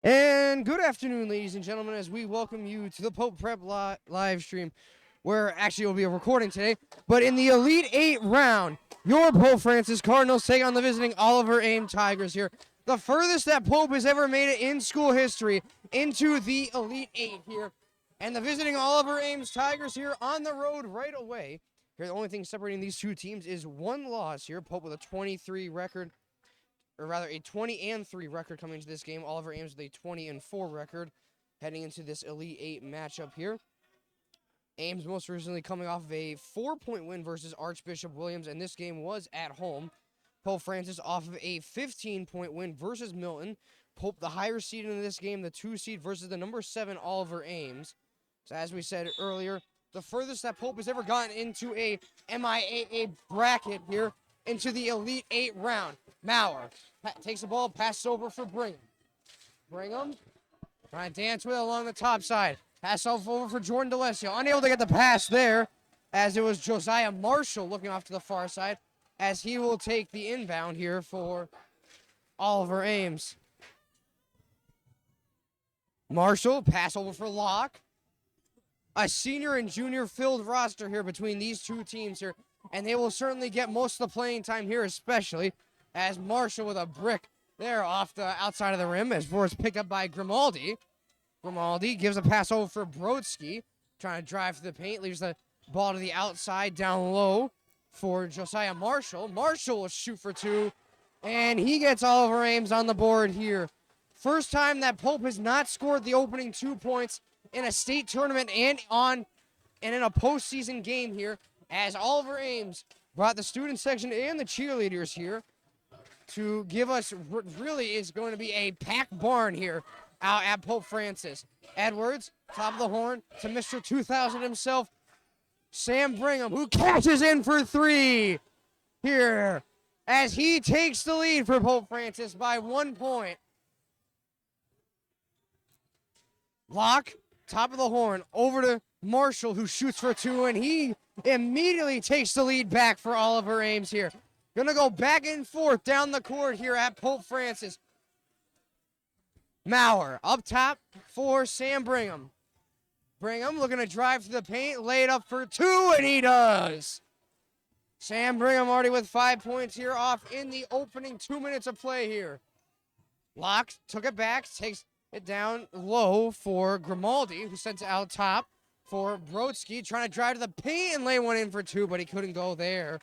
And good afternoon, ladies and gentlemen, as we welcome you to the Pope Prep live stream, where actually it will be a recording today. But in the Elite Eight round, your Pope Francis Cardinals take on the visiting Oliver Ames Tigers here. The furthest that Pope has ever made it in school history into the Elite Eight here. And the visiting Oliver Ames Tigers here on the road right away. Here, the only thing separating these two teams is one loss here. Pope with a 23 record. Or rather, a 20-3 record coming into this game. Oliver Ames with a 20-4 record heading into this Elite Eight matchup here. Ames most recently coming off of a 4-point win versus Archbishop Williams, and this game was at home. Pope Francis off of a 15-point win versus Milton. Pope the higher seed in this game, the 2 seed versus the number 7 Oliver Ames. So as we said earlier, the furthest that Pope has ever gotten into a MIAA bracket here, into the Elite Eight round. Maurer takes the ball, passes over for Brigham. Brigham trying to dance with it along the top side. Pass over for Jordan DeLessio. Unable to get the pass there, as it was Josiah Marshall looking off to the far side, as he will take the inbound here for Oliver Ames. Marshall, pass over for Locke. A senior and junior filled roster here between these two teams here, and they will certainly get most of the playing time here, especially as Marshall with a brick there off the outside of the rim, as it's picked up by Grimaldi. Grimaldi gives a pass over for Brodsky, trying to drive to the paint, leaves the ball to the outside down low for Josiah Marshall. Marshall will shoot for 2, and he gets Oliver Ames on the board here. First time that Pope has not scored the opening 2 points in a state tournament and in a postseason game here, as Oliver Ames brought the student section and the cheerleaders here to give us what really is going to be a packed barn here out at Pope Francis. Edwards, top of the horn to Mr. 2000 himself, Sam Brigham, who catches in for 3 here as he takes the lead for Pope Francis by 1 point. Locke, top of the horn, over to Marshall, who shoots for 2, and he immediately takes the lead back for Oliver Ames here. Gonna go back and forth down the court here at Pope Francis. Maurer up top for Sam Brigham. Brigham looking to drive to the paint, lay it up for 2, and he does. Sam Brigham already with 5 points here off in the opening 2 minutes of play here. Locke took it back, takes it down low for Grimaldi, who sends it out top for Brodsky, trying to drive to the paint and lay one in for 2, but he couldn't go there.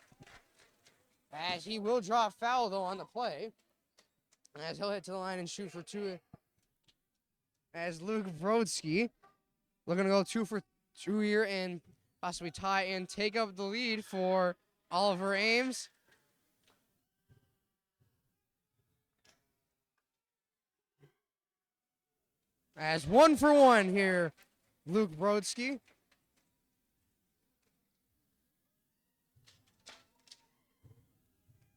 As he will draw a foul, though, on the play. As he'll hit to the line and shoot for 2. As Luke Brodsky looking to go 2 for 2 here and possibly tie and take up the lead for Oliver Ames. As 1 for 1 here, Luke Brodsky.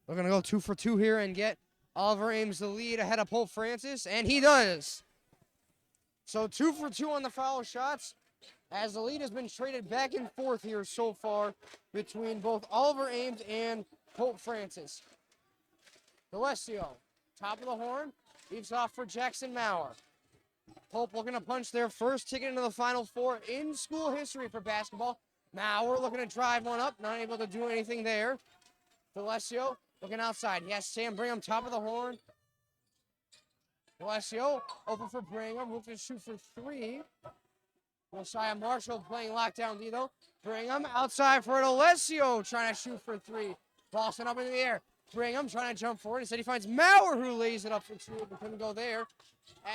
We're going to go 2 for 2 here and get Oliver Ames the lead ahead of Pope Francis, and he does. So 2 for 2 on the foul shots, as the lead has been traded back and forth here so far between both Oliver Ames and Pope Francis. DeLessio, top of the horn, leaves off for Jackson Maurer. Pope looking to punch their first ticket into the Final Four in school history for basketball. Maurer looking to drive one up, not able to do anything there. DeLessio looking outside. He has Sam Brigham, top of the horn. DeLessio open for Brigham, looking to shoot for 3. Josiah Marshall playing lockdown D, though. Brigham outside for DeLessio, trying to shoot for 3. Boston up in the air. Brigham trying to jump forward. Instead, he finds Maurer, who lays it up for 2, but couldn't go there.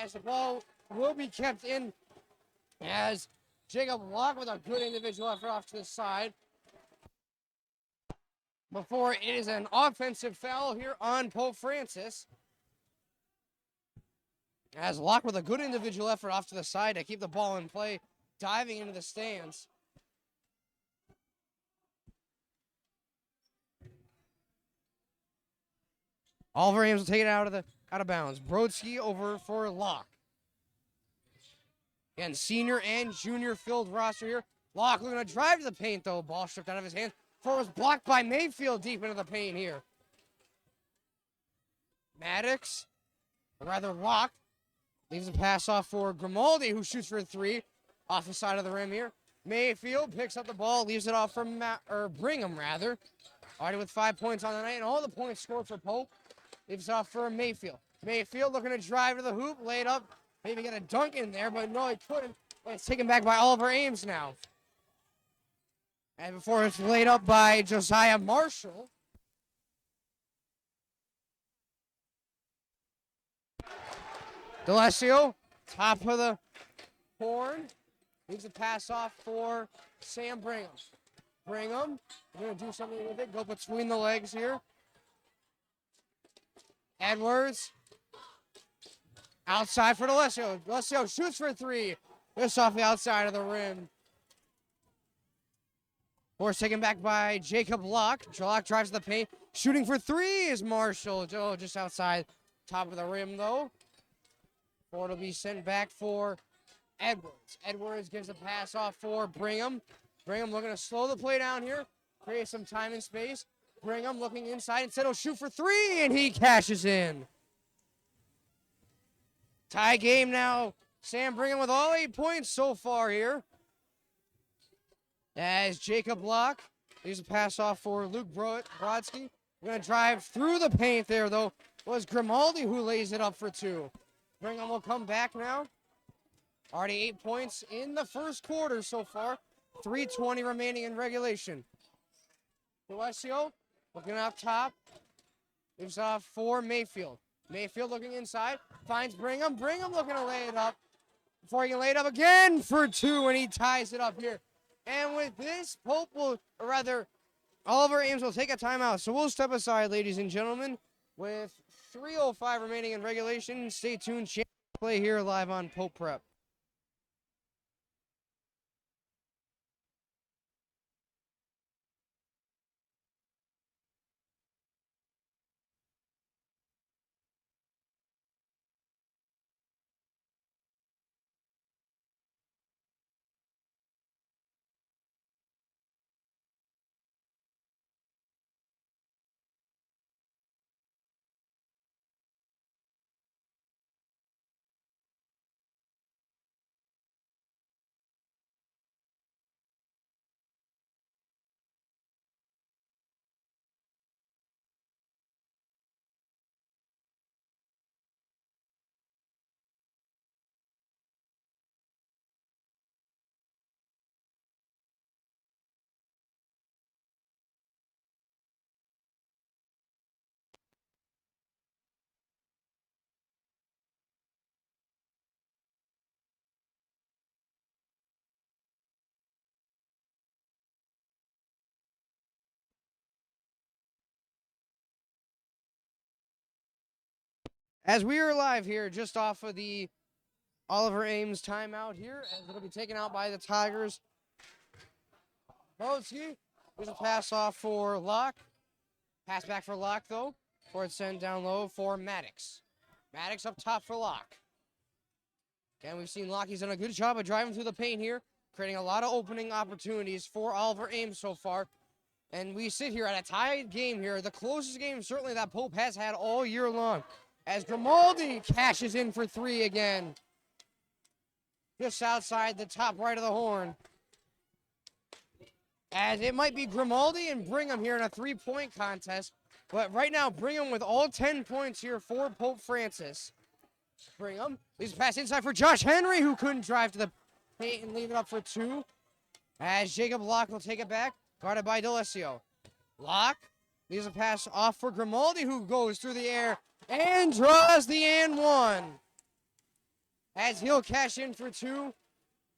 As the ball will be kept in, as Jacob Locke with a good individual effort off to the side. Before it is an offensive foul here on Pope Francis. As Locke with a good individual effort off to the side to keep the ball in play, diving into the stands. Oliver Ames will take it out of bounds. Brodsky over for Locke. Again, senior and junior filled roster here. Locke looking to drive to the paint, though. Ball stripped out of his hands. Was blocked by Mayfield deep into the paint here. Maddox, or rather Locke, Leaves a pass off for Grimaldi, who shoots for 3 off the side of the rim here. Mayfield picks up the ball, leaves it off for Brigham, rather. Already with 5 points on the night, and all the points scored for Pope. Leaves it off for Mayfield. Mayfield looking to drive to the hoop, laid up, maybe get a dunk in there, but no, he couldn't. It's taken back by Oliver Ames now. And before it's laid up by Josiah Marshall. D'Alessio, top of the horn. Leaves a pass off for Sam Brigham. Brigham, going to do something with it. Go between the legs here. Edwards. Outside for D'Alessio. D'Alessio shoots for 3. Just off the outside of the rim. Force taken back by Jacob Locke. Locke drives the paint. Shooting for 3 is Marshall. Joe just outside. Top of the rim, though. Ford will be sent back for Edwards. Edwards gives a pass off for Brigham. Brigham looking to slow the play down here. Create some time and space. Brigham looking inside. Instead he'll shoot for 3, and he cashes in. Tie game now. Sam Brigham with all 8 points so far here. As Jacob Locke leaves a pass off for Luke Brodsky. We're going to drive through the paint there, though. It was Grimaldi who lays it up for 2. Brigham will come back now. Already 8 points in the first quarter so far. 3:20 remaining in regulation. D'Alessio looking up top. Leaves off for Mayfield. Mayfield looking inside. Finds Brigham. Brigham looking to lay it up. Before he can lay it up again for 2, and he ties it up here. And with this, Pope will, or rather, Oliver Ames will take a timeout. So we'll step aside, ladies and gentlemen, with 3:05 remaining in regulation. Stay tuned. Champions play here live on Pope Prep. As we are live here, just off of the Oliver Ames timeout here, as it'll be taken out by the Tigers. Brodsky, there's a pass off for Locke. Pass back for Locke, though. For it sent down low for Maddox. Maddox up top for Locke. And we've seen Locke. He's done a good job of driving through the paint here, creating a lot of opening opportunities for Oliver Ames so far. And we sit here at a tied game here, the closest game certainly that Pope has had all year long. As Grimaldi cashes in for 3 again. Just outside the top right of the horn. As it might be Grimaldi and Brigham here in a 3-point contest. But right now, Brigham with all 10 points here for Pope Francis. Brigham leaves a pass inside for Josh Henry, who couldn't drive to the paint and leave it up for 2. As Jacob Locke will take it back, guarded by D'Alessio. Locke leaves a pass off for Grimaldi, who goes through the air and draws the and 1. As he'll cash in for 2.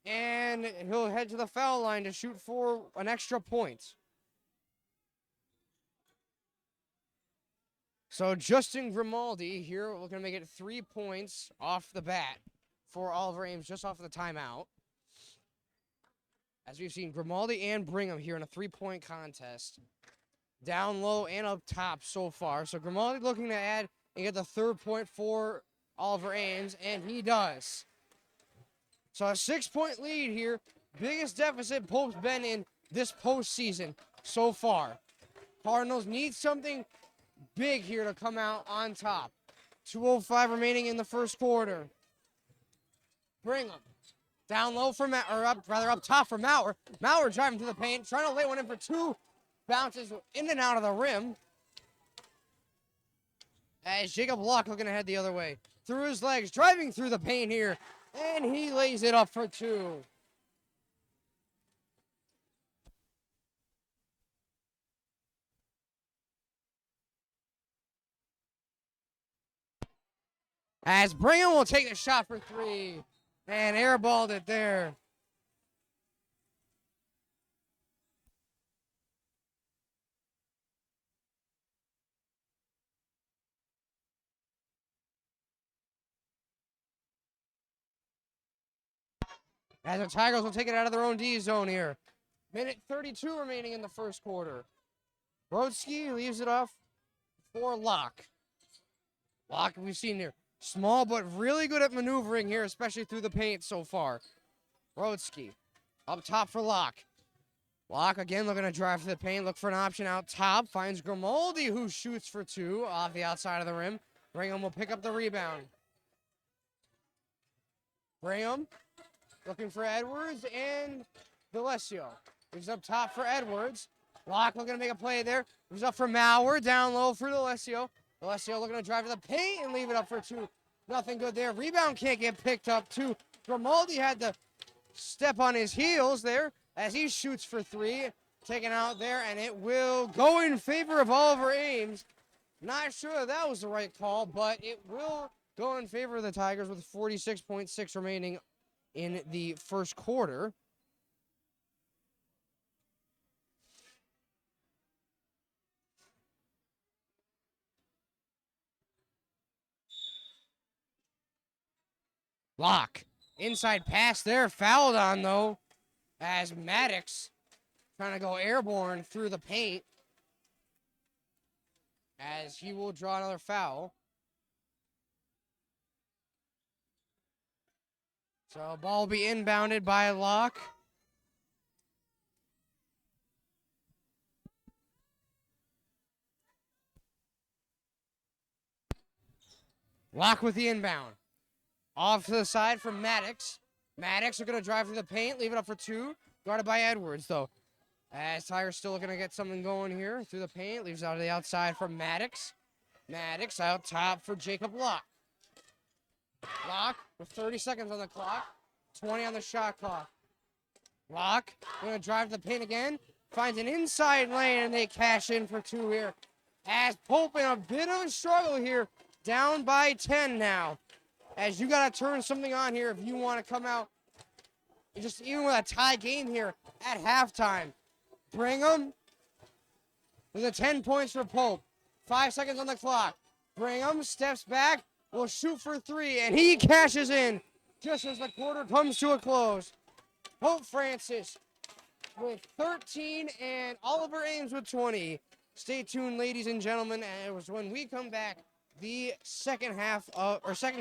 And he'll head to the foul line to shoot for an extra point. So Justin Grimaldi here, we're going to make it 3 points off the bat for Oliver Ames, just off of the timeout. As we've seen Grimaldi and Brigham here in a 3-point contest. Down low and up top so far. So Grimaldi looking to add and get the 3rd point for Oliver Ames, and he does. So a 6-point lead here. Biggest deficit Pope's been in this postseason so far. Cardinals need something big here to come out on top. 2:05 remaining in the first quarter. Brigham. Down low for up top for Maurer. Maurer driving to the paint, trying to lay one in for two. Bounces in and out of the rim. As Jacob Locke looking ahead the other way. Through his legs, driving through the paint here. And he lays it up for two. As Brigham will take the shot for three. And airballed it there. As the Tigers will take it out of their own D zone here. Minute 32 remaining in the first quarter. Brodsky leaves it off for Locke. Locke, we've seen here, small but really good at maneuvering here, especially through the paint so far. Brodsky up top for Locke. Locke again looking to drive to the paint, look for an option out top. Finds Grimaldi, who shoots for two off the outside of the rim. Brigham will pick up the rebound. Brigham looking for Edwards and D'Alessio. He's up top for Edwards. Locke looking to make a play there. He's up for Maurer, down low for D'Alessio. D'Alessio looking to drive to the paint and leave it up for two. Nothing good there. Rebound can't get picked up too. Grimaldi had to step on his heels there as he shoots for three. Taken out there, and it will go in favor of Oliver Ames. Not sure that was the right call, but it will go in favor of the Tigers with 46.6 remaining in the first quarter. Locke. Inside pass there. Fouled on, though, as Maddox trying to go airborne through the paint. As he will draw another foul. So ball will be inbounded by Locke. Locke with the inbound. Off to the side from Maddox. Maddox are going to drive through the paint, leave it up for two. Guarded by Edwards, though. As Tigers still going to get something going here through the paint. Leaves out to the outside for Maddox. Maddox out top for Jacob Locke. Locke with 30 seconds on the clock. 20 on the shot clock. Locke going to drive to the paint again. Finds an inside lane, and they cash in for two here. As Pope in a bit of a struggle here. Down by 10 now. As you got to turn something on here if you want to come out just even with a tie game here at halftime. Brigham with a 10 points for Pope. 5 seconds on the clock. Brigham steps back, will shoot for three, and he cashes in just as the quarter comes to a close. Pope Francis with 13 and Oliver Ames with 20. Stay tuned, ladies and gentlemen, and it was when we come back. The second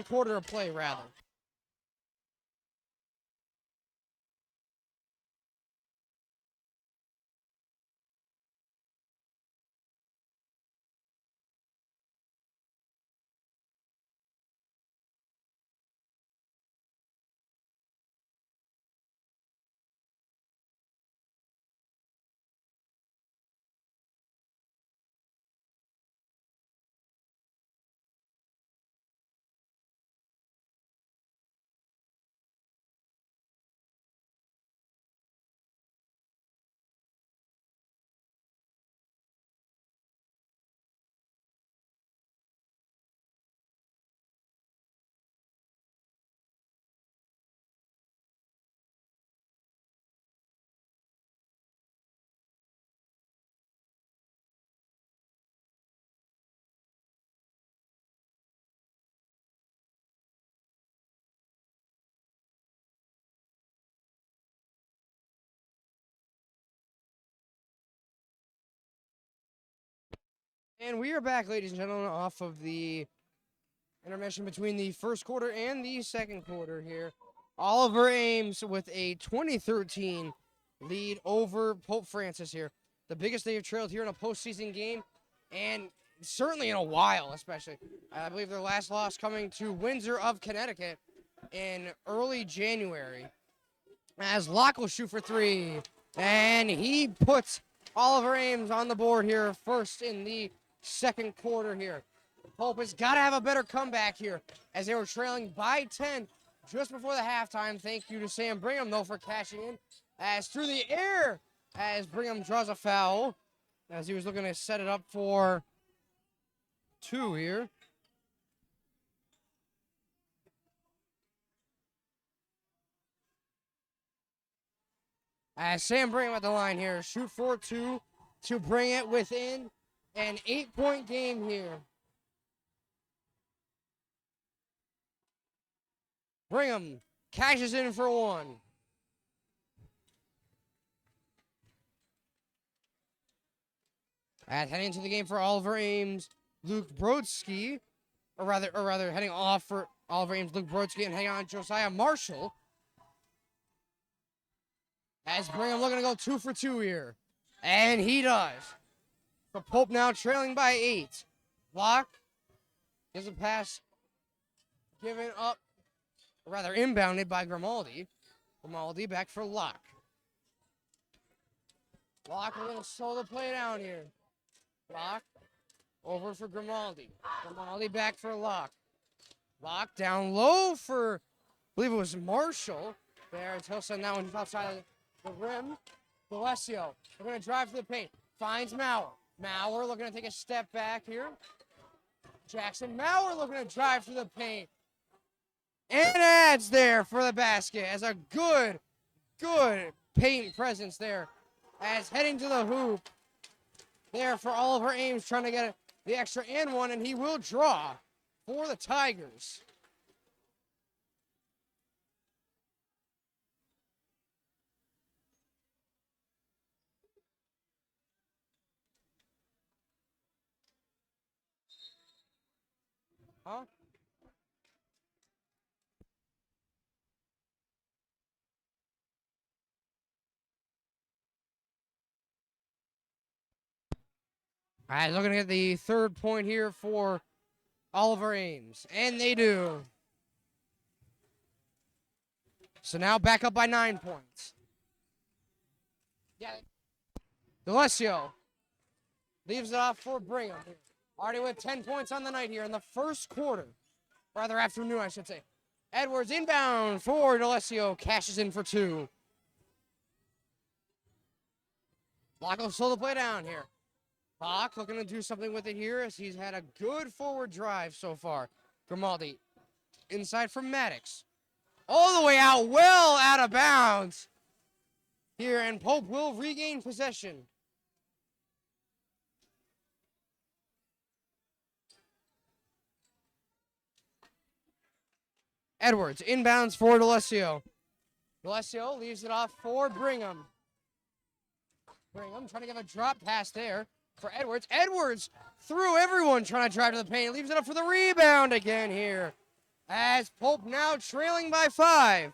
quarter of play, rather. And we are back, ladies and gentlemen, off of the intermission between the first quarter and the second quarter here. Oliver Ames with a 2013 lead over Pope Francis here. The biggest they have trailed here in a postseason game, and certainly in a while, especially. I believe their last loss coming to Windsor of Connecticut in early January. As Locke will shoot for three. And he puts Oliver Ames on the board here first in the second quarter here. Pope has got to have a better comeback here as they were trailing by 10 just before the halftime. Thank you to Sam Brigham, though, for cashing in. As through the air, as Brigham draws a foul, as he was looking to set it up for two here. As Sam Brigham at the line here, shoot for two to bring it within an 8-point game here. Brigham cashes in for one. As heading into the game for Oliver Ames, Luke Brodsky, or rather heading off for Oliver Ames, Luke Brodsky, and heading on Josiah Marshall. As Brigham looking to go 2 for 2 here. And he does. For Pope now trailing by 8. Locke gives a pass given up, or rather inbounded by Grimaldi. Grimaldi back for Locke. Locke going to slow the play down here. Locke over for Grimaldi. Grimaldi back for Locke. Locke down low for, I believe it was Marshall. There, until send that one outside of the rim. D'Alessio, they're going to drive to the paint. Finds Maurer. Maurer looking to take a step back here. Jackson Maurer looking to drive to the paint. And adds there for the basket as a good paint presence there. As heading to the hoop. There for Oliver Ames trying to get the extra and one, and he will draw for the Tigers. Huh? All right, looking at the third point here for Oliver Ames. And they do. So now back up by 9 points. Yeah. D'Alessio leaves it off for Brigham. Already with 10 points on the night here in the first quarter. Rather afternoon, I should say. Edwards inbound for D'Alessio. Cashes in for two. Locke will slow the play down here. Locke looking to do something with it here as he's had a good forward drive so far. Grimaldi inside for Maddox. All the way out, well out of bounds here, and Pope will regain possession. Edwards inbounds for D'Alessio. D'Alessio leaves it off for Brigham. Brigham trying to give a drop pass there for Edwards. Edwards through everyone trying to drive to the paint. Leaves it up for the rebound again here. As Pope now trailing by 5.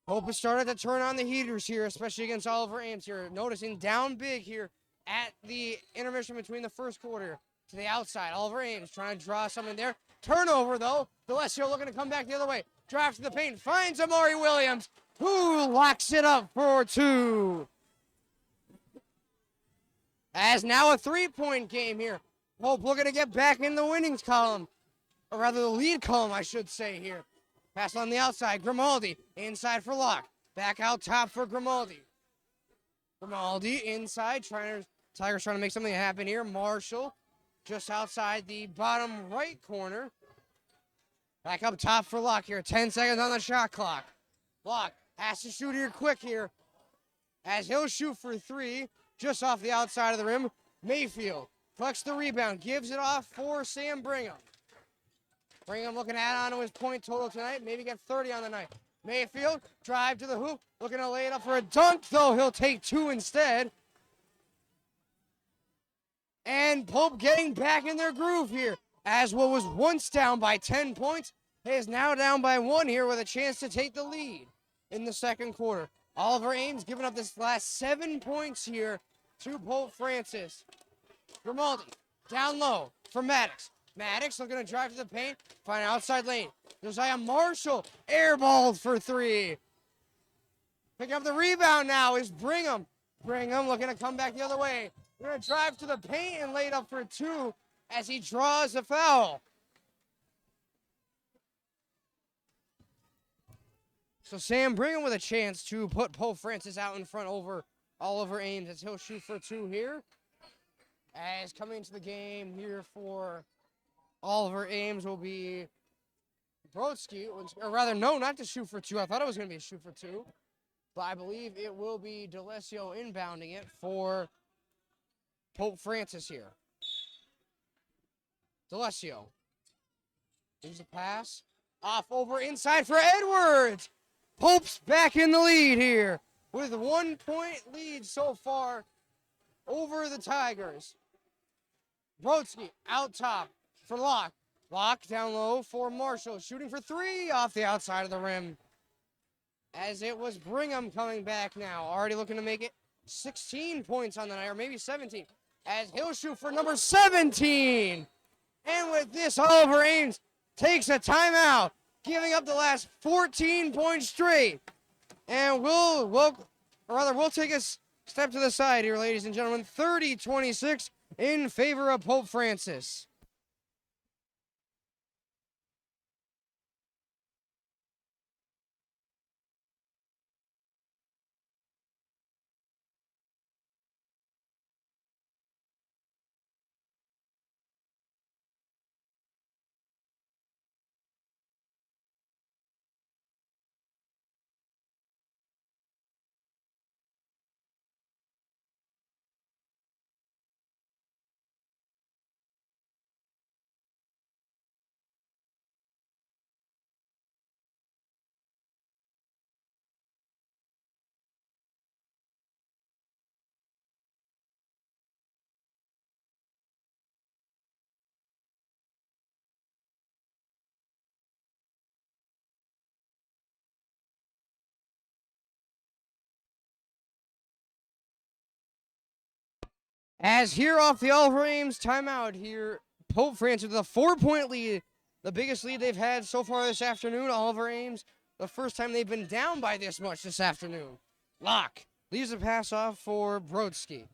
Pope has started to turn on the heaters here, especially against Oliver Ames here. Noticing down big here at the intermission between the first quarter to the outside. Oliver Ames trying to draw something there. Turnover, though. D'Alessio looking to come back the other way. Drive to the paint. Finds Amari Williams, who locks it up for two. As now a 3-point game here. Pope looking to get back in the winnings column. Or rather the lead column, I should say here. Pass on the outside. Grimaldi inside for Locke. Back out top for Grimaldi. Grimaldi inside. Tigers trying to make something happen here. Marshall just outside the bottom right corner. Back up top for Locke here. 10 seconds on the shot clock. Locke has to shoot here quick here. As he'll shoot for 3. Just off the outside of the rim. Mayfield collects the rebound. Gives it off for Sam Brigham. Brigham looking to add on to his point total tonight. Maybe get 30 on the night. Mayfield, drive to the hoop. Looking to lay it up for a dunk, though. He'll take 2 instead. And Pope getting back in their groove here. As what was once down by 10 points is now down by 1 here with a chance to take the lead in the second quarter. Oliver Ames giving up this last 7 points here to Pope Francis. Grimaldi down low for Maddox. Maddox looking to drive to the paint. Find an outside lane. Josiah Marshall airballed for three. Picking up the rebound now is Brigham. Brigham looking to come back the other way. We're going to drive to the paint and lay it up for two as he draws the foul. So Sam Brigham with a chance to put Pope Francis out in front over Oliver Ames as he'll shoot for two here. As coming into the game here for Oliver Ames will be Brodsky, or rather, no, not to shoot for two. I thought it was going to be a shoot for two, but I believe it will be D'Alessio inbounding it for Pope Francis here. D'Alessio. Here's a pass. Off over inside for Edwards. Pope's back in the lead here with a 1 point lead so far over the Tigers. Brodsky out top for Locke. Locke down low for Marshall. Shooting for three off the outside of the rim. As it was Brigham coming back now. Already looking to make it 16 points on the night, or maybe 17. As he'll shoot for number 17. And with this, Oliver Ames takes a timeout, giving up the last 14 points straight. And we'll take a step to the side here, ladies and gentlemen. 30-26 in favor of Pope Francis. As here off the Oliver Ames timeout here, Pope Francis with a 4 point lead, the biggest lead they've had so far this afternoon. Oliver Ames, the first time they've been down by this much this afternoon. Locke leaves a pass off for Brodsky.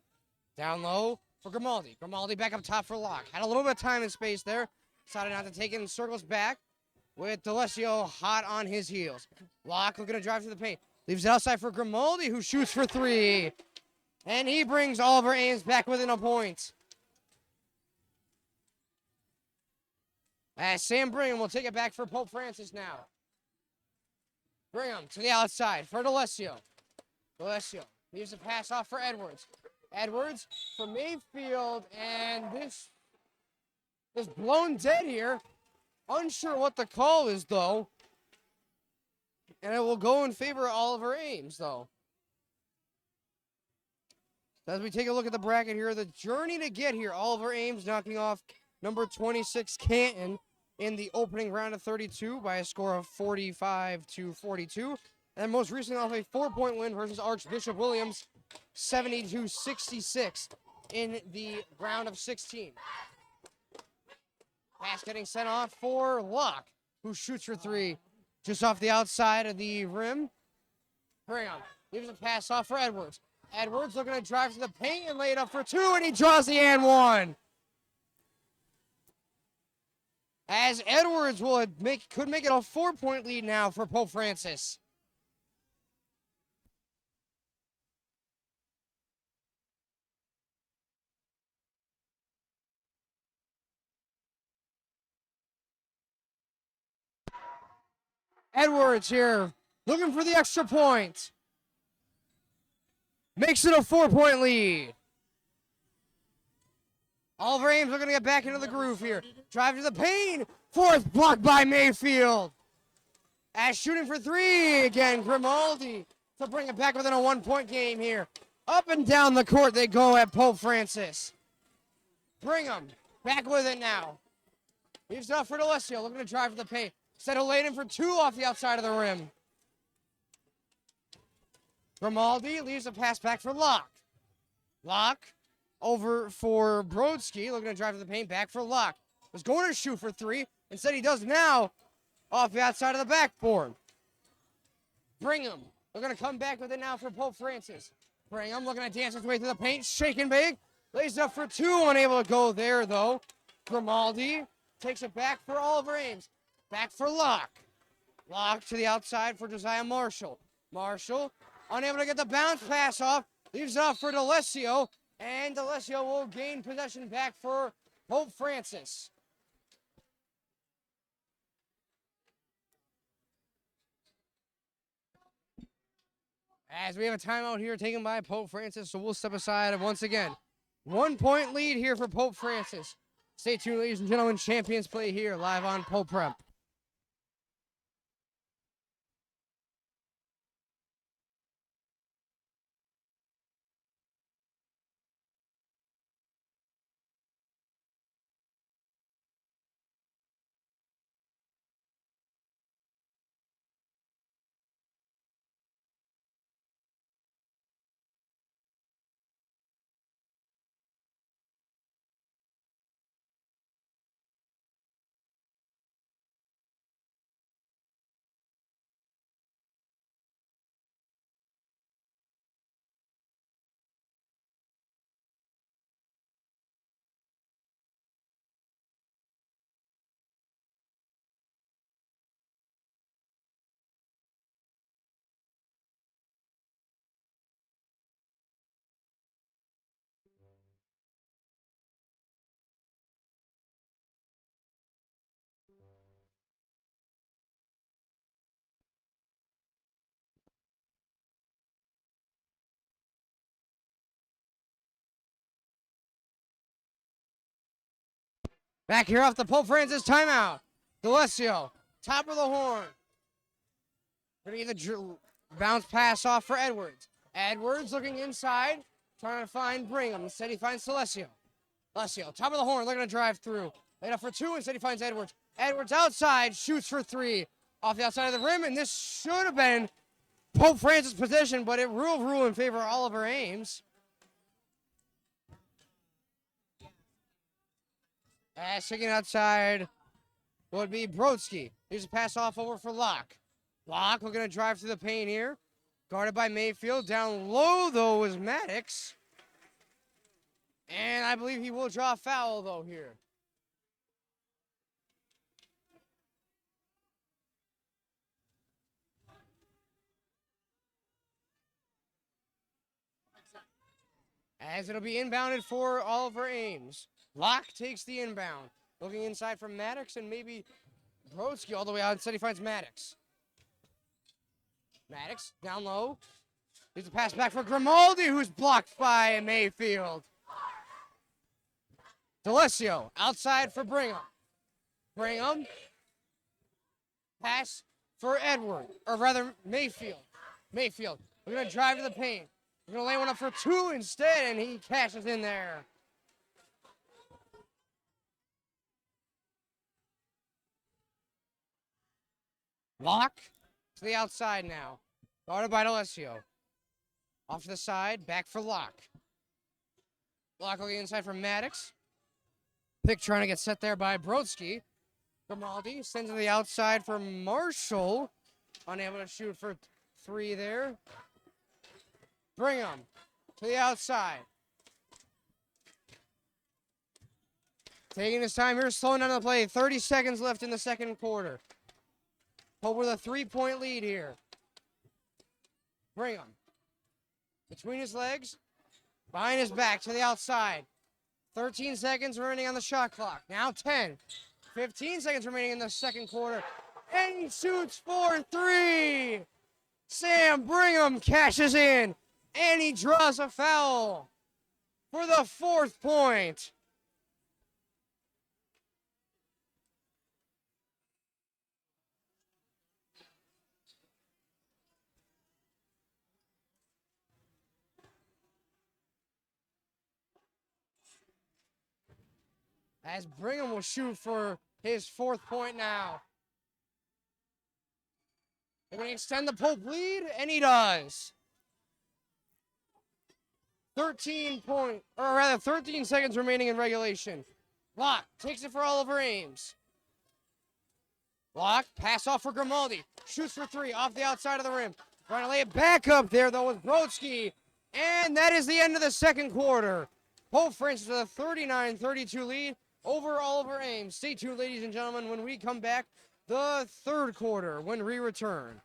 Down low for Grimaldi. Grimaldi back up top for Locke. Had a little bit of time and space there. Decided not to take it and circles back with D'Alessio hot on his heels. Locke looking to drive to the paint. Leaves it outside for Grimaldi, who shoots for three. And he brings Oliver Ames back within a point. As Sam Brigham will take it back for Pope Francis now. Brigham to the outside for D'Alessio. D'Alessio leaves a pass off for Edwards. Edwards for Mayfield, and this is blown dead here. Unsure what the call is, though. And it will go in favor of Oliver Ames, though. As we take a look at the bracket here, the journey to get here, Oliver Ames knocking off number 26 Canton in the opening round of 32 by a score of 45-42. And most recently off a 4 point win versus Archbishop Williams, 70-66 in the round of 16. Pass getting sent off for Locke, who shoots for three just off the outside of the rim. Brigham gives a pass off for Edwards. Edwards looking to drive to the paint and lay it up for two, and he draws the and one. As Edwards could make it a 4 point lead now for Pope Francis. Edwards here looking for the extra point. Makes it a 4 point lead. Oliver Ames looking to get back into the groove here. Drive to the paint. Fourth blocked by Mayfield. As shooting for three again, Grimaldi to bring it back within a 1 point game here. Up and down the court they go at Pope Francis. Brigham back with it now. Leaves it up for D'Alessio looking to drive to the paint. Instead of laying in for two off the outside of the rim. Grimaldi leaves a pass back for Locke. Locke over for Brodsky, looking to drive to the paint, back for Locke. Was going to shoot for three. Instead, he does now off the outside of the backboard. Brigham. They're going to come back with it now for Pope Francis. Brigham looking to dance his way through the paint. Shaking big. Lays it up for two. Unable to go there, though. Grimaldi takes it back for Oliver Ames. Back for Locke. Locke to the outside for Josiah Marshall. Marshall unable to get the bounce pass off. Leaves it off for D'Alessio. And D'Alessio will gain possession back for Pope Francis. As we have a timeout here taken by Pope Francis, so we'll step aside once again. 1 point lead here for Pope Francis. Stay tuned, ladies and gentlemen. Champions play here live on Pope Prep. Back here off the Pope Francis timeout. D'Alessio, top of the horn. Gonna get the bounce pass off for Edwards. Edwards looking inside, trying to find Brigham. Instead, he finds D'Alessio. D'Alessio, top of the horn, looking to drive through. Laid up for two, instead he finds Edwards. Edwards outside, shoots for three. Off the outside of the rim, and this should have been Pope Francis' position, but it rule in favor of Oliver Ames. Sticking outside would be Brodsky. Here's a pass off over for Locke. Locke looking to drive through the paint here. Guarded by Mayfield. Down low, though, is Maddox. And I believe he will draw a foul, though, here. As it'll be inbounded for Oliver Ames. Locke takes the inbound. Looking inside for Maddox and maybe Brodsky all the way out. Instead, he finds Maddox. Maddox down low. Here's a pass back for Grimaldi, who's blocked by Mayfield. D'Alessio outside for Brigham. Brigham. Pass for Edward, or rather Mayfield. Mayfield. We're going to drive to the paint. We're going to lay one up for two instead, and he cashes in there. Locke to the outside now. Guarded by D'Alessio. Off to the side, back for Locke. Locke looking inside for Maddox. Pick trying to get set there by Brodsky. Grimaldi sends to the outside for Marshall. Unable to shoot for three there. Brigham to the outside. Taking his time here, slowing down the play. 30 seconds left in the second quarter. Pope with a 3-point lead here. Brigham. Between his legs. Behind his back to the outside. 13 seconds remaining on the shot clock. Now 10. 15 seconds remaining in the second quarter. And he shoots for three. Sam Brigham cashes in. And he draws a foul for the 4th point. As Brigham will shoot for his 4th point now. They're going to extend the Pope lead, and he does. 13 seconds remaining in regulation. Locke takes it for Oliver Ames. Locke, pass off for Grimaldi. Shoots for three off the outside of the rim. Trying to lay it back up there, though, with Brodsky. And that is the end of the second quarter. Pope Francis with a 39-32 lead over Oliver Ames. Stay tuned, ladies and gentlemen, when we come back, the third quarter, when we return.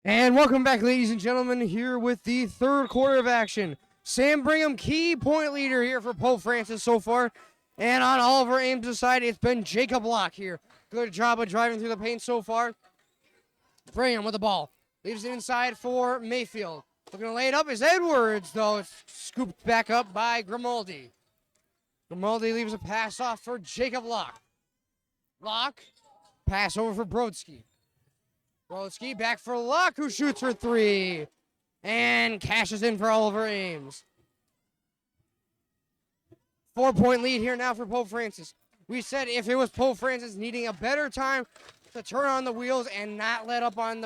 And welcome back, ladies and gentlemen, here with the third quarter of action. Sam Brigham, key point leader here for Pope Francis so far. And on Oliver Ames' side, it's been Jacob Locke here. Good job of driving through the paint so far. Brigham with the ball. Leaves it inside for Mayfield. Looking to lay it up is Edwards, though. It's scooped back up by Grimaldi. Grimaldi leaves a pass off for Jacob Locke. Locke, pass over for Brodsky. Brodsky back for Locke, who shoots for three. And cashes in for Oliver Ames. 4-point lead here now for Pope Francis. We said if it was Pope Francis needing a better time to turn on the wheels and not let up on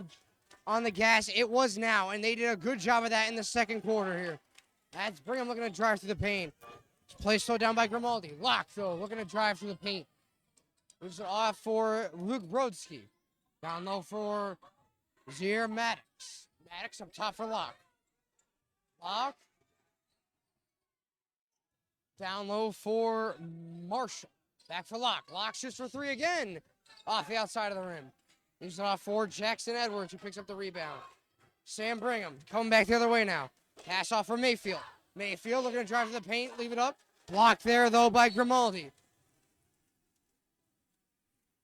the gas, it was now. And they did a good job of that in the second quarter here. That's Brigham looking to drive through the paint. Play slowed down by Grimaldi. Locke, though, looking to drive through the paint. Moves it off for Luke Brodsky. Down low for Zier Maddox. Maddox up top for Locke. Locke. Down low for Marshall. Back for Locke. Locke shoots for three again. Off the outside of the rim. Leaves it off for Jackson Edwards, who picks up the rebound. Sam Brigham coming back the other way now. Pass off for Mayfield. Mayfield looking to drive to the paint, leave it up. Blocked there, though, by Grimaldi.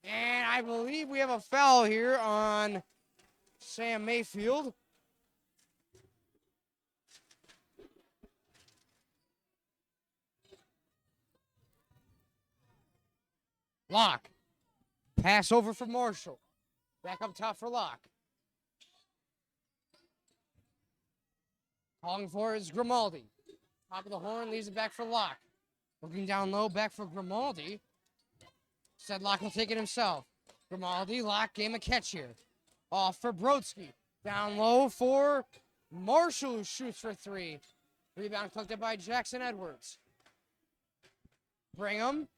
And I believe we have a foul here on Sam Mayfield. Locke. Pass over for Marshall. Back up top for Locke. Calling for is Grimaldi. Top of the horn, leaves it back for Locke. Looking down low, back for Grimaldi. Said Locke will take it himself. Grimaldi, Locke, game of catch here. Off for Brodsky. Down low for Marshall, who shoots for three. Rebound collected by Jackson Edwards. Brigham.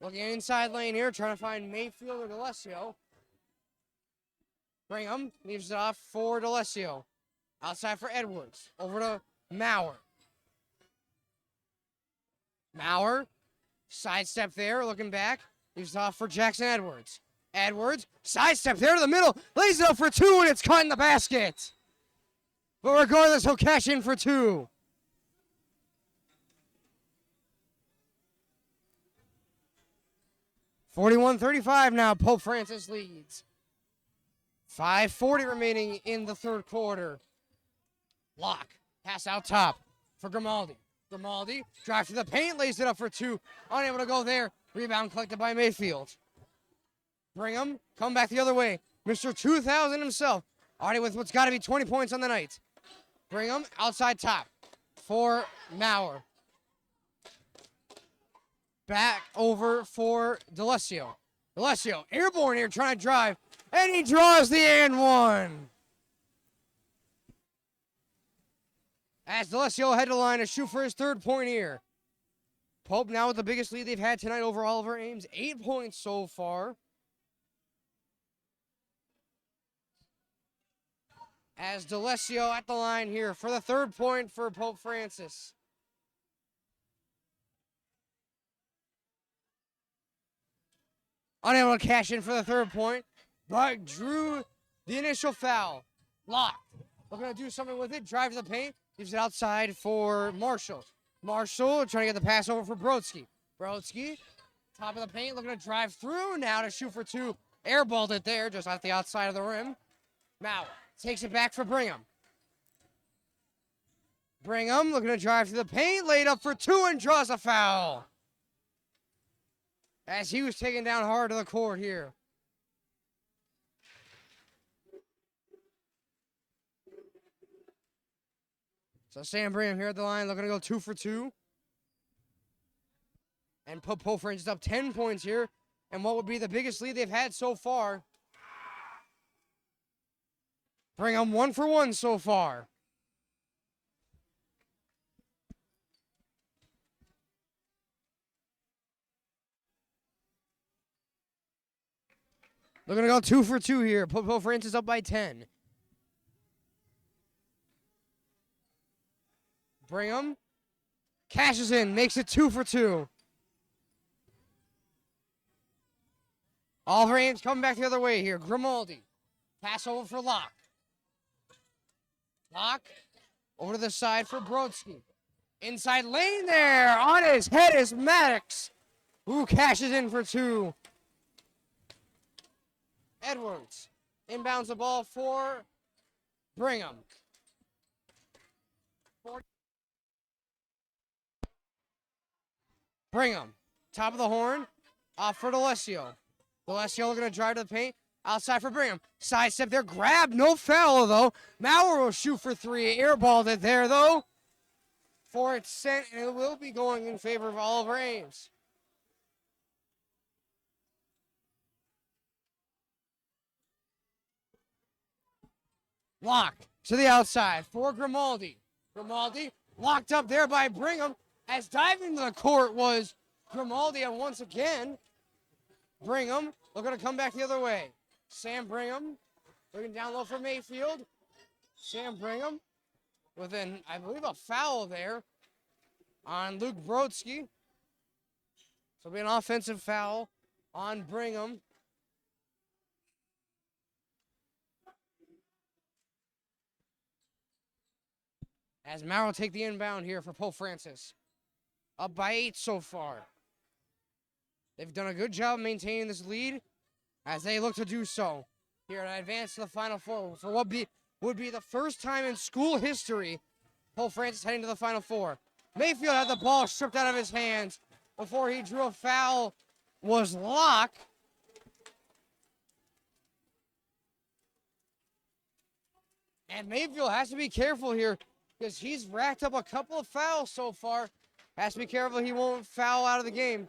Looking inside lane here, trying to find Mayfield or D'Alessio. Brigham leaves it off for D'Alessio. Outside for Edwards. Over to Maurer. Maurer. Sidestep there, looking back. Leaves it off for Jackson Edwards. Edwards. Sidestep there to the middle. Lays it up for two, and it's caught in the basket. But regardless, he'll cash in for two. (41-35) now. Pope Francis leads. 5:40 remaining in the third quarter. Locke. Pass out top for Grimaldi. Grimaldi drives to the paint, lays it up for two. Unable to go there. Rebound collected by Mayfield. Brigham, come back the other way. Mr. 2000 himself. Already with what's got to be 20 points on the night. Brigham, outside top for Maurer. Back over for D'Alessio. D'Alessio, airborne here, trying to drive. And he draws the and one. As D'Alessio head to line to shoot for his third point here. Pope now with the biggest lead they've had tonight over Oliver Ames. 8 points so far. As D'Alessio at the line here for the third point for Pope Francis. Unable to cash in for the third point, but drew the initial foul. Locked. Looking to do something with it. Drive to the paint. Gives it outside for Marshall. Marshall trying to get the pass over for Brodsky. Brodsky, top of the paint, looking to drive through now to shoot for two. Airballed it there, just off the outside of the rim. Maurer takes it back for Brigham. Brigham looking to drive to the paint, laid up for two and draws a foul. As he was taken down hard to the court here. So Sam Brigham here at the line, looking to go 2 for 2. And put Pope Francis up 10 points here. And what would be the biggest lead they've had so far. Brigham 1 for 1 so far. Looking to go 2 for 2 here. Put Pope Francis up by 10. Brigham cashes in, makes it 2 for 2. Oliver Ames coming back the other way here. Grimaldi. Pass over for Locke. Locke over to the side for Brodsky. Inside lane there. On his head is Maddox, who cashes in for 2. Edwards inbounds the ball for Brigham. Brigham, top of the horn, off for D'Alessio. D'Alessio looking to drive to the paint, outside for Brigham. Sidestep there, grab, no foul though. Maurer will shoot for 3, airballed it there though. For it's sent, and it will be going in favor of Oliver Ames. Locked to the outside for Grimaldi. Grimaldi locked up there by Brigham. As diving to the court was Grimaldi, and once again, Brigham looking to come back the other way. Sam Brigham looking down low for Mayfield. Sam Brigham with an, I believe, a foul there on Luke Brodsky. So it'll be an offensive foul on Brigham. As Maurer will take the inbound here for Pope Francis. Up by 8 so far. They've done a good job maintaining this lead as they look to do so here to advance to the Final Four for what would be the first time in school history Pope Francis heading to the Final Four. Mayfield had the ball stripped out of his hands before he drew a foul. Was Locke. And Mayfield has to be careful here because he's racked up a couple of fouls so far. Has to be careful he won't foul out of the game.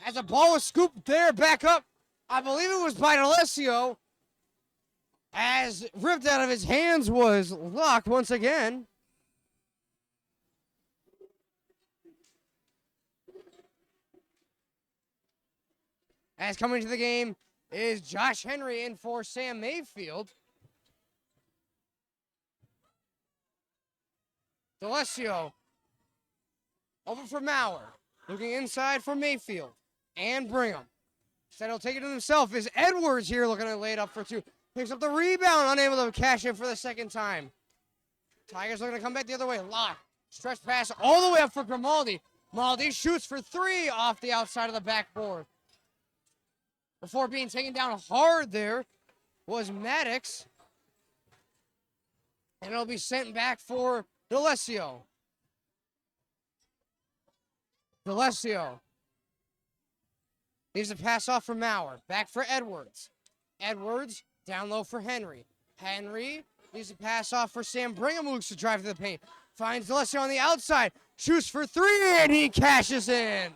As the ball was scooped there, back up. I believe it was by D'Alessio. As ripped out of his hands was Locke once again. As coming to the game is Josh Henry in for Sam Mayfield. D'Alessio over for Maurer. Looking inside for Mayfield and Brigham. Instead he'll take it to himself. Is Edwards here looking to lay it up for 2. Picks up the rebound, unable to cash in for the second time. Tigers looking to come back the other way. Locke. Stretch pass all the way up for Grimaldi. Grimaldi shoots for 3 off the outside of the backboard. Before being taken down hard there was Maddox. And it'll be sent back for D'Alessio. D'Alessio leaves a pass off for Maurer. Back for Edwards. Edwards down low for Henry. Henry leaves a pass off for Sam Brigham, who looks to drive to the paint. Finds D'Alessio on the outside. Shoots for 3, and he cashes in.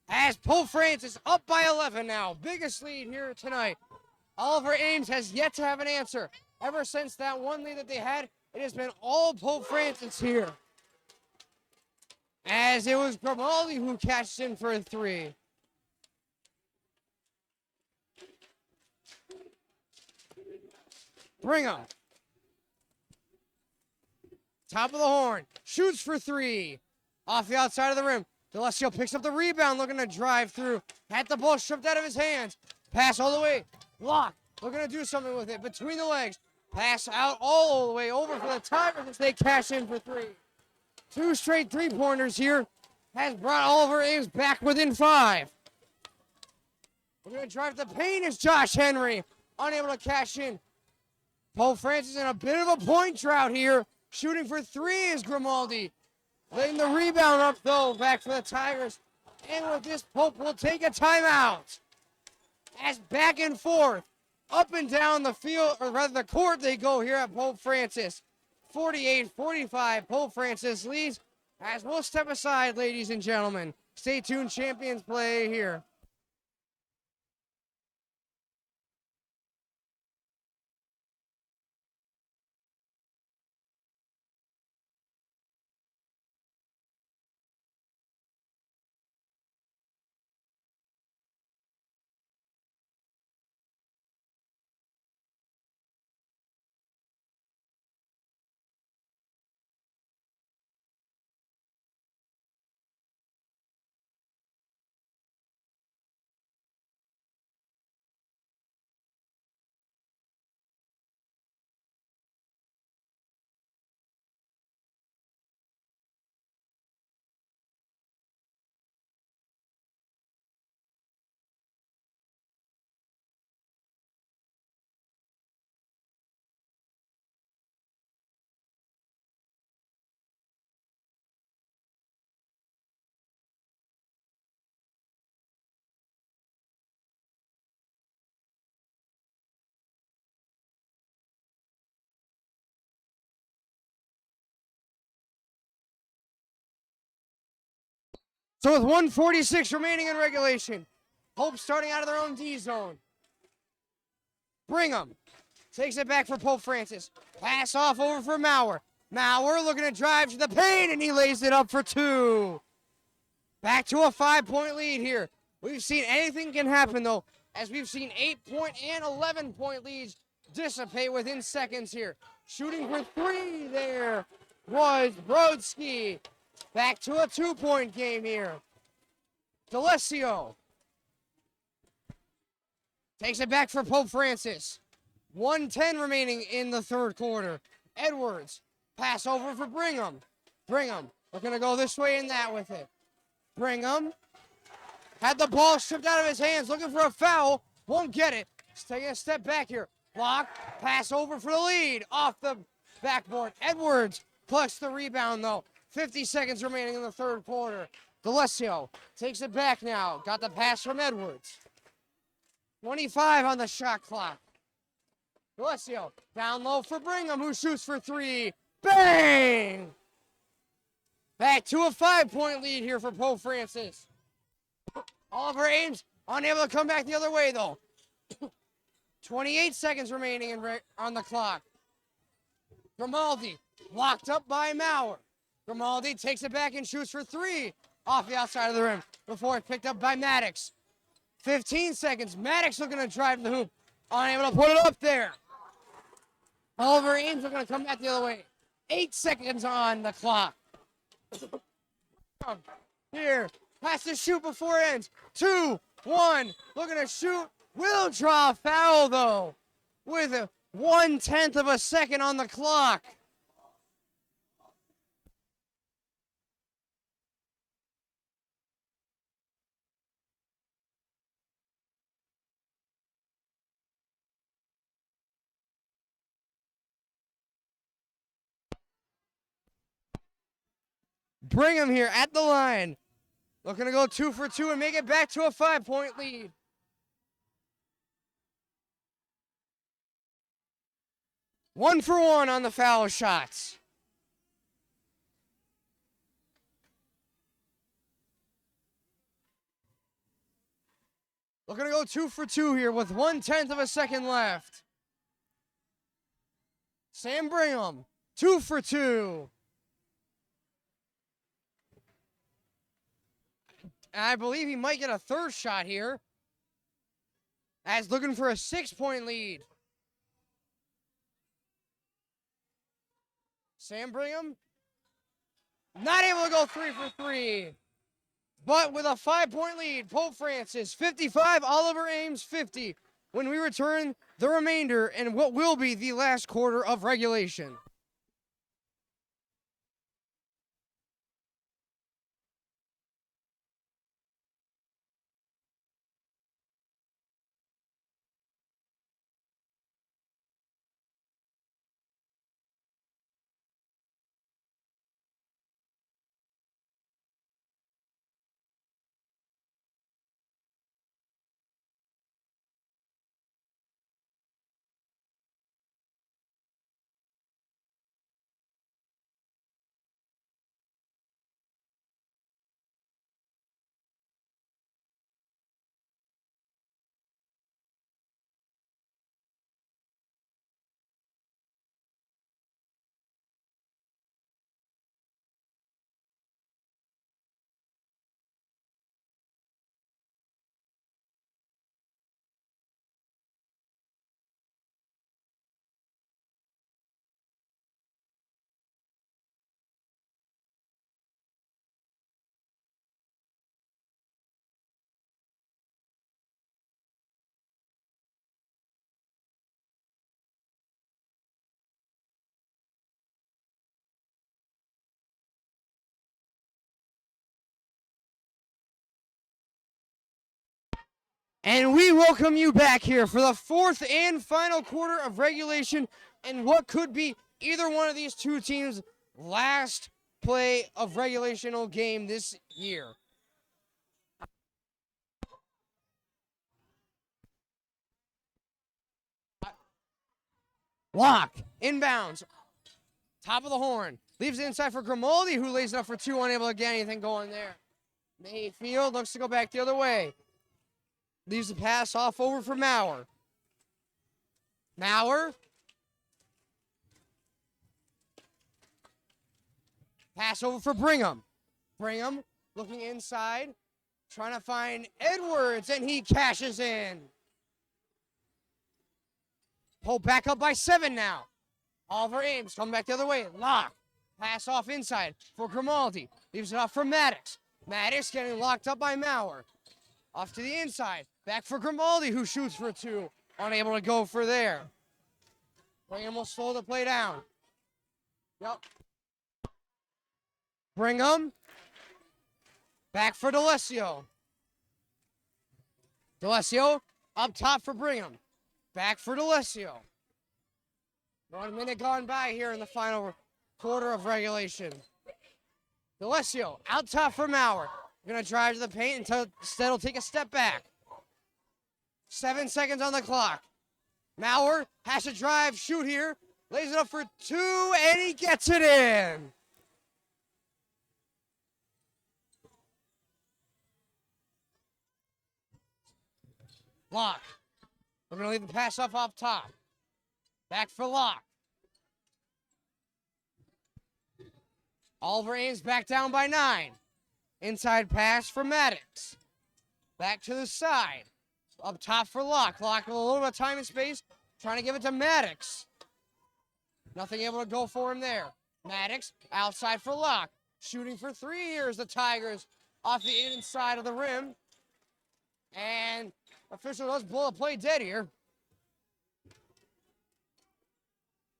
As Pope Francis up by 11 now. Biggest lead here tonight. Oliver Ames has yet to have an answer. Ever since that one lead that they had, it has been all Pope Francis here. As it was Grimaldi who cashed in for a 3. Brigham. Top of the horn. Shoots for 3. Off the outside of the rim. D'Alessio picks up the rebound, looking to drive through. Had the ball stripped out of his hands. Pass all the way. Locke looking to do something with it. Between the legs. Pass out all the way over for the Tigers as they cash in for 3. 2 straight 3-pointers here has brought Oliver Ames back within 5. We're going to drive the paint as Josh Henry unable to cash in. Pope Francis in a bit of a point drought here. Shooting for 3 is Grimaldi. Laying the rebound up, though, back for the Tigers. And with this, Pope will take a timeout. As back and forth, up and down the field, or rather the court they go here at Pope Francis. 48-45, Pope Francis leads. As we'll step aside, ladies and gentlemen. Stay tuned, champions play here. So with 1:46 remaining in regulation, Pope starting out of their own D zone. Brigham takes it back for Pope Francis. Pass off over for Maurer. Maurer looking to drive to the paint, and he lays it up for 2. Back to a 5-point lead here. We've seen anything can happen, though, as we've seen 8-point and 11-point leads dissipate within seconds here. Shooting for 3 there was Brodsky. Back to a 2-point game here. D'Alessio takes it back for Pope Francis. 1:10 remaining in the third quarter. Edwards, pass over for Brigham. Brigham, we're going to go this way and that with it. Brigham had the ball stripped out of his hands, looking for a foul. Won't get it. He's taking a step back here. Block, pass over for the lead. Off the backboard. Edwards collects the rebound, though. 50 seconds remaining in the third quarter. D'Alessio takes it back now. Got the pass from Edwards. 25 on the shot clock. D'Alessio down low for Brigham, who shoots for three. Bang! Back to a 5-point lead here for Pope Francis. Oliver Ames unable to come back the other way, though. 28 seconds remaining on the clock. Grimaldi locked up by Maurer. Grimaldi takes it back and shoots for three off the outside of the rim before it's picked up by Maddox. 15 seconds. Maddox looking to drive the hoop. Unable to put it up there. Oliver Ames looking to come back the other way. 8 seconds on the clock. Here. Has to shoot before it ends. 2, 1. Looking to shoot. Will draw a foul, though. With 1/10 of a second on the clock. Brigham here at the line. Looking to go 2 for 2 and make it back to a 5-point lead. One for one on the foul shots. Looking to go 2 for 2 here with 1/10 of a second left. Sam Brigham, 2 for 2. And I believe he might get a third shot here. As looking for a 6-point lead. Sam Brigham, not able to go 3 for 3. But with a 5-point lead, Pope Francis 55, Oliver Ames 50. When we return the remainder in what will be the last quarter of regulation. And we welcome you back here for the fourth and final quarter of regulation and what could be either one of these two teams' last play of regulational game this year. Lock, inbounds, top of the horn. Leaves it inside for Grimaldi, who lays it up for two, unable to get anything going there. Mayfield looks to go back the other way. Leaves the pass off over for Maurer. Maurer. Pass over for Brigham. Brigham looking inside, trying to find Edwards, and he cashes in. Pulled back up by 7 now. Oliver Ames coming back the other way. Lock. Pass off inside for Grimaldi. Leaves it off for Maddox. Maddox getting locked up by Maurer. Off to the inside. Back for Grimaldi, who shoots for two. Unable to go for there. Brigham will slow the play down. Yep. Brigham. Back for D'Alessio. D'Alessio up top for Brigham. Back for D'Alessio. 1 minute gone by here in the final quarter of regulation. D'Alessio out top for Maurer. Going to drive to the paint until instead he'll take a step back. 7 seconds on the clock. Maurer has to drive, shoot here. Lays it up for two, and he gets it in. Locke. We're going to leave the pass off top. Back for Locke. Oliver Ames back down by 9. Inside pass for Maddox. Back to the side. Up top for Locke. Locke with a little bit of time and space. Trying to give it to Maddox. Nothing able to go for him there. Maddox outside for Locke. Shooting for three here as the Tigers off the inside of the rim. And official does blow the play dead here.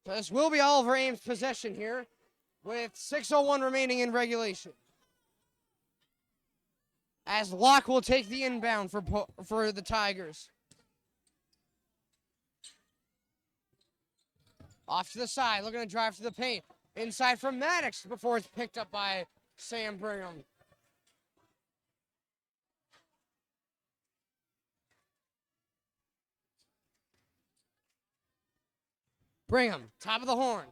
So this will be Oliver Ames' possession here with 6:01 remaining in regulation. As Locke will take the inbound for the Tigers. Off to the side, looking to drive to the paint. Inside from Maddox before it's picked up by Sam Brigham. Brigham, top of the horn.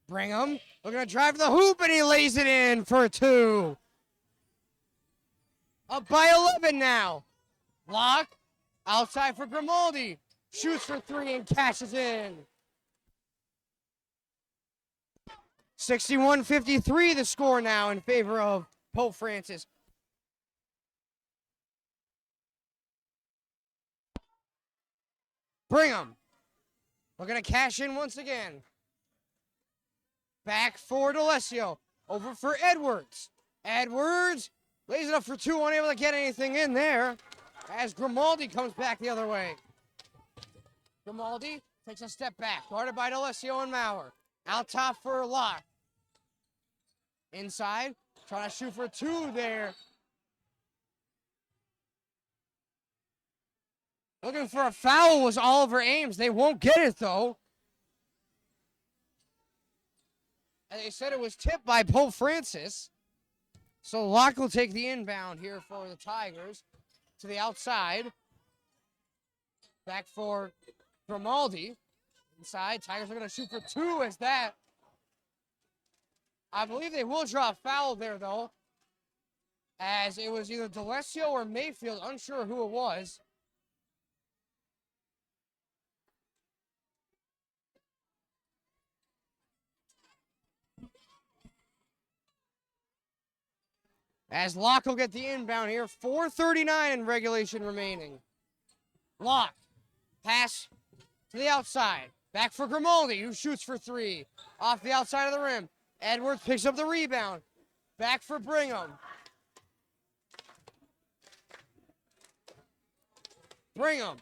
Brigham, looking to drive the hoop, and he lays it in for two. Up by 11 now. Locke, outside for Grimaldi. Shoots for three and cashes in. 61-53 the score now in favor of Pope Francis. Brigham, looking to cash in once again. Back for D'Alessio. Over for Edwards. Edwards lays it up for two, unable to get anything in there as Grimaldi comes back the other way. Grimaldi takes a step back, guarded by D'Alessio and Maurer. Out top for Locke. Inside, trying to shoot for two there. Looking for a foul was Oliver Ames. They won't get it, though. And they said it was tipped by Pope Francis. So Locke will take the inbound here for the Tigers to the outside. Back for Grimaldi. Inside, Tigers are going to shoot for two as that. I believe they will draw a foul there, though, as it was either D'Alessio or Mayfield, unsure who it was. As Locke will get the inbound here. 4:39 in regulation remaining. Locke. Pass to the outside. Back for Grimaldi, who shoots for three. Off the outside of the rim. Edwards picks up the rebound. Back for Brigham. Brigham.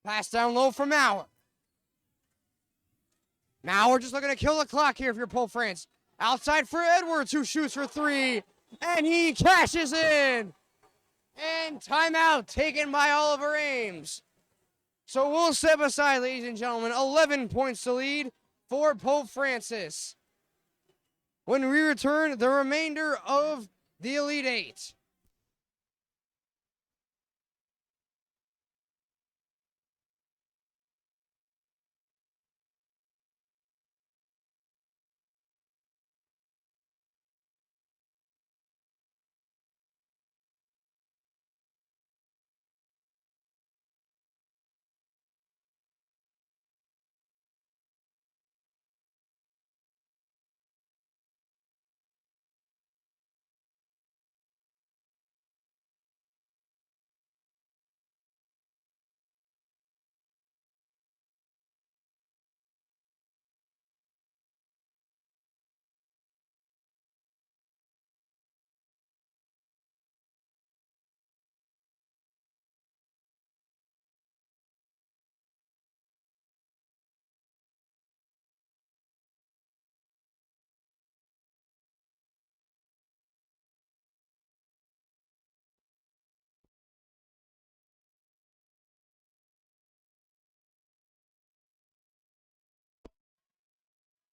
Pass down low for Maurer. Maurer just looking to kill the clock here if you're Pope France. Outside for Edwards, who shoots for three, and he cashes in. And timeout taken by Oliver Ames. So we'll step aside, ladies and gentlemen. 11 points to lead for Pope Francis. When we return, the remainder of the Elite Eight.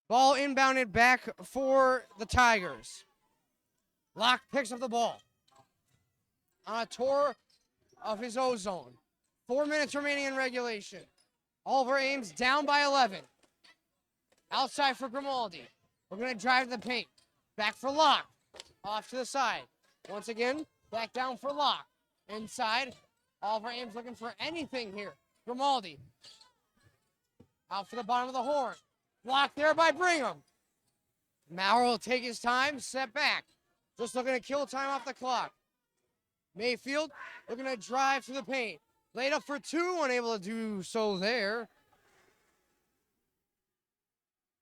Ball inbounded back for the Tigers. Locke picks up the ball on a tour of his O-zone. 4 minutes remaining in regulation. Oliver Ames down by 11. Outside for Grimaldi. We're going to drive to the paint. Back for Locke. Off to the side. Once again, back down for Locke. Inside. Oliver Ames looking for anything here. Grimaldi. Out for the bottom of the horn. Blocked there by Brigham. Maurer will take his time, step back. Just looking to kill time off the clock. Mayfield looking to drive to the paint. Laid up for two, unable to do so there.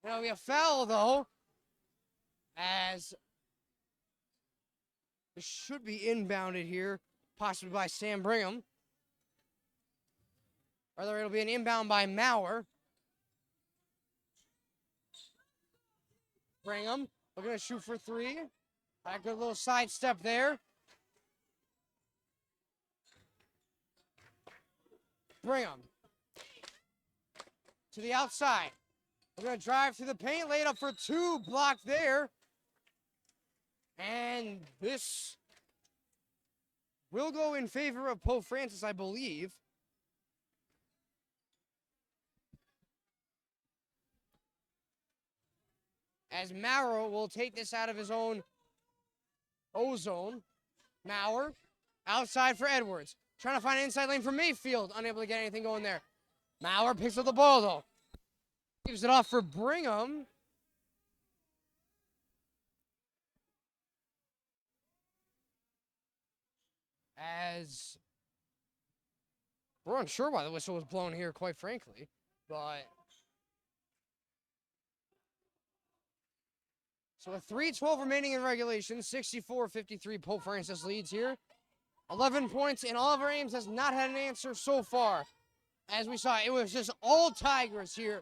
Now we have foul, though, as it should be inbounded here, possibly by Sam Brigham. Or it'll be an inbound by Maurer. Brigham looking to shoot for three. A good little side step there. Brigham to the outside. We're going to drive through the paint, laid up for two, blocked there. And this will go in favor of Pope Francis, I believe. As Maurer will take this out of his own O-zone. Maurer outside for Edwards. Trying to find an inside lane for Mayfield. Unable to get anything going there. Maurer picks up the ball, though. Gives it off for Brigham. As we're unsure why the whistle was blown here, quite frankly. But so with 3:12 remaining in regulation, 64-53, Pope Francis leads here. 11 points, and Oliver Ames has not had an answer so far. As we saw, it was just all Tigers here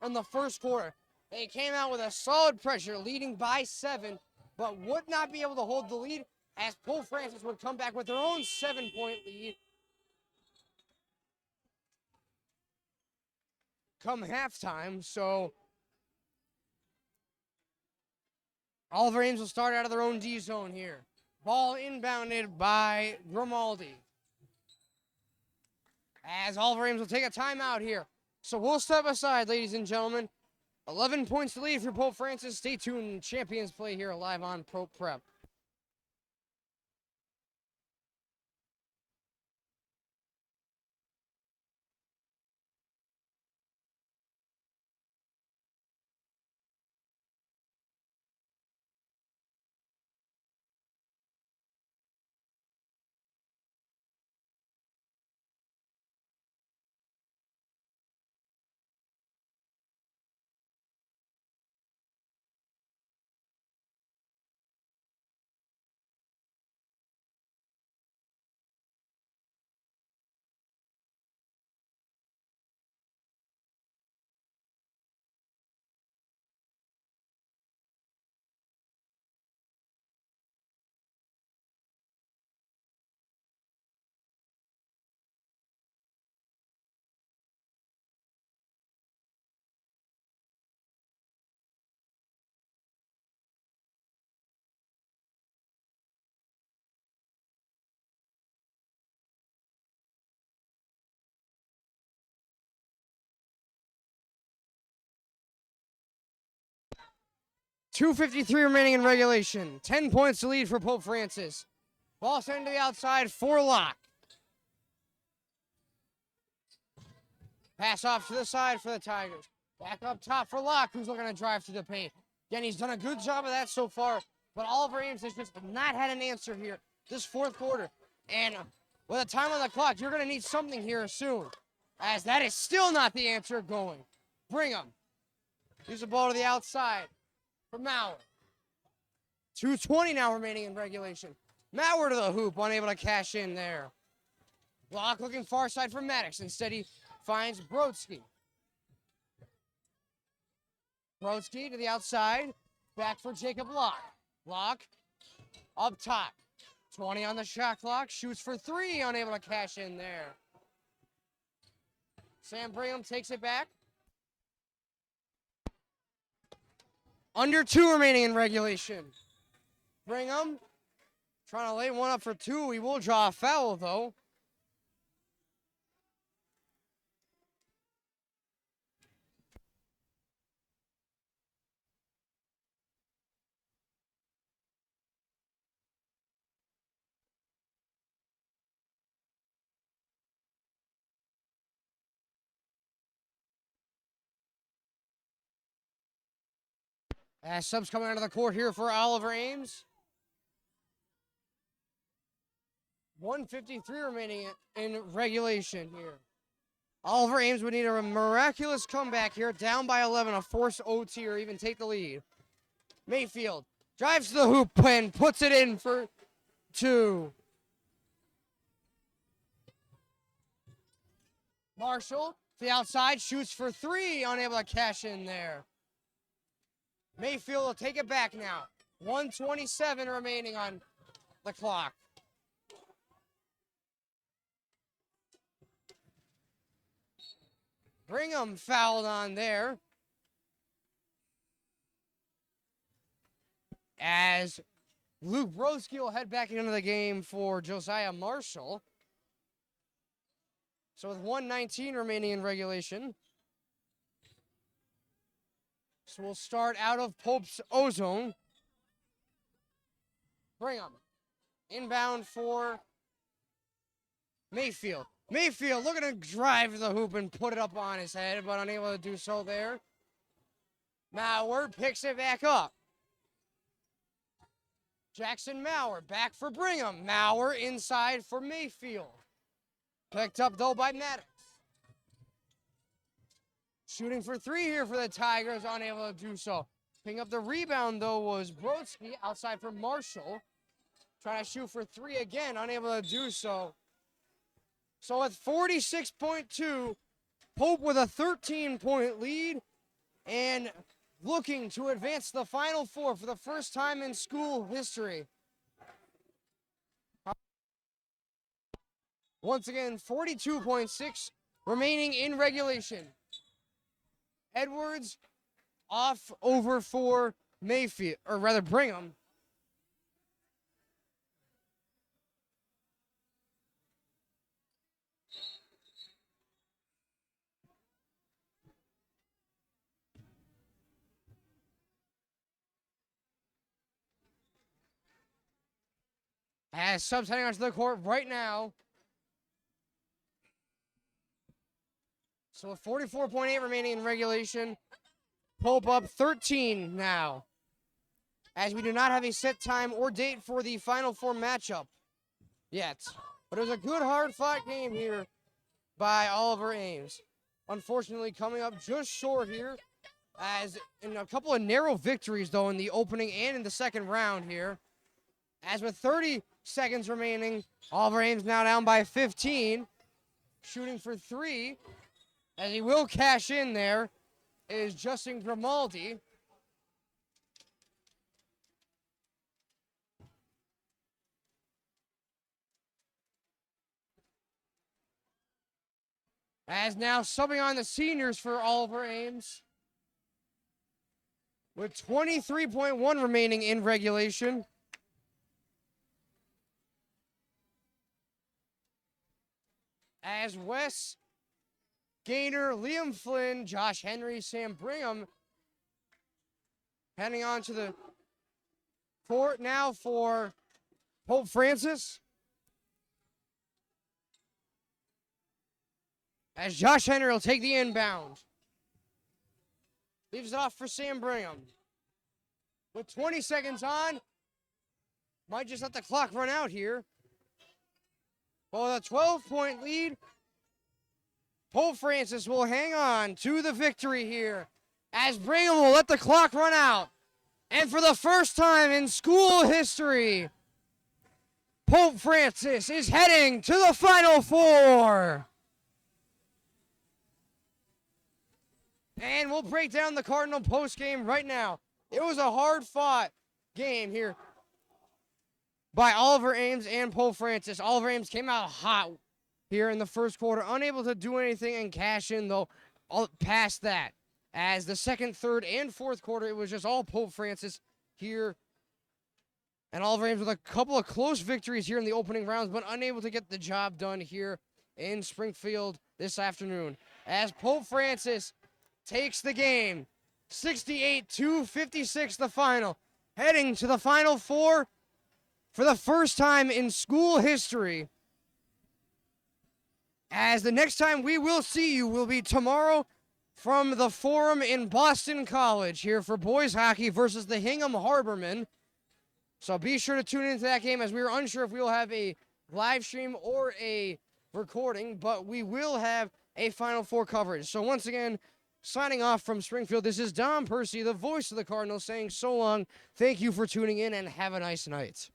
in the first quarter. They came out with a solid pressure, leading by 7, but would not be able to hold the lead as Pope Francis would come back with their own 7-point lead. Come halftime, so Oliver Ames will start out of their own D zone here. Ball inbounded by Grimaldi. As Oliver Ames will take a timeout here. So we'll step aside, ladies and gentlemen. 11 points to lead for Pope Francis. Stay tuned. Champions play here live on Pro Prep. .253 remaining in regulation. 10 points to lead for Pope Francis. Ball sent to the outside for Locke. Pass off to the side for the Tigers. Back up top for Locke, who's looking to drive through the paint. Again, he's done a good job of that so far, but Oliver Ames has just not had an answer here this fourth quarter. And with a time on the clock, you're going to need something here soon, as that is still not the answer going. Brigham. Use the ball to the outside for Maurer. 2:20 now remaining in regulation. Maurer to the hoop, unable to cash in there. Locke looking far side for Maddox. Instead, he finds Brodsky. Brodsky to the outside. Back for Jacob Locke. Locke up top. 20 on the shot clock. Shoots for three. Unable to cash in there. Sam Brigham takes it back. Under 2 remaining in regulation. Brigham trying to lay one up for 2. He will draw a foul, though. As subs coming out of the court here for Oliver Ames. 1:53 remaining in regulation here. Oliver Ames would need a miraculous comeback here, down by 11, a force OT or even take the lead. Mayfield drives to the hoop and puts it in for 2. Marshall to the outside, shoots for 3, unable to cash in there. Mayfield will take it back now. 1:27 remaining on the clock. Brigham fouled on there. As Luke Broski will head back into the game for Josiah Marshall. So with 1:19 remaining in regulation. So we'll start out of Pope's O-Zone. Brigham. Inbound for Mayfield. Mayfield looking to drive the hoop and put it up on his head, but unable to do so there. Mauer picks it back up. Jackson Mauer back for Brigham. Mauer inside for Mayfield. Picked up though by Maddox. Shooting for 3 here for the Tigers, unable to do so. Picking up the rebound though was Brodsky outside for Marshall. Trying to shoot for 3 again, unable to do so. So with 46.2, Pope with a 13-point lead and looking to advance to the Final Four for the first time in school history. Once again, 42.6 remaining in regulation. Edwards off over for Mayfield, or rather Brigham. As subs heading onto the court right now. So with 44.8 remaining in regulation, Pope up 13 now. As we do not have a set time or date for the Final Four matchup yet. But it was a good, hard-fought game here by Oliver Ames. Unfortunately, coming up just short here, as in a couple of narrow victories, though, in the opening and in the second round here. As with 30 seconds remaining, Oliver Ames now down by 15. Shooting for 3. As he will cash in there is Justin Grimaldi. As now subbing on the seniors for Oliver Ames. With 23.1 remaining in regulation. As Wes Gaynor, Liam Flynn, Josh Henry, Sam Brigham heading on to the court now for Pope Francis. As Josh Henry will take the inbound. Leaves it off for Sam Brigham. With 20 seconds on, might just let the clock run out here. Well, with a 12-point lead, Pope Francis will hang on to the victory here as Brigham will let the clock run out. And for the first time in school history, Pope Francis is heading to the Final Four. And we'll break down the Cardinal postgame right now. It was a hard-fought game here by Oliver Ames and Pope Francis. Oliver Ames came out hot here in the first quarter, unable to do anything and cash in, though, past that. As the second, third, and fourth quarter, it was just all Pope Francis here. And Oliver Ames with a couple of close victories here in the opening rounds, but unable to get the job done here in Springfield this afternoon. As Pope Francis takes the game, 68-56 the final, heading to the Final Four for the first time in school history. As the next time we will see you will be tomorrow from the Forum in Boston College here for boys hockey versus the Hingham Harbormen. So be sure to tune into that game, as we are unsure if we will have a live stream or a recording, but we will have a Final Four coverage. So once again, signing off from Springfield, this is Don Percy, the voice of the Cardinals, saying so long. Thank you for tuning in, and have a nice night.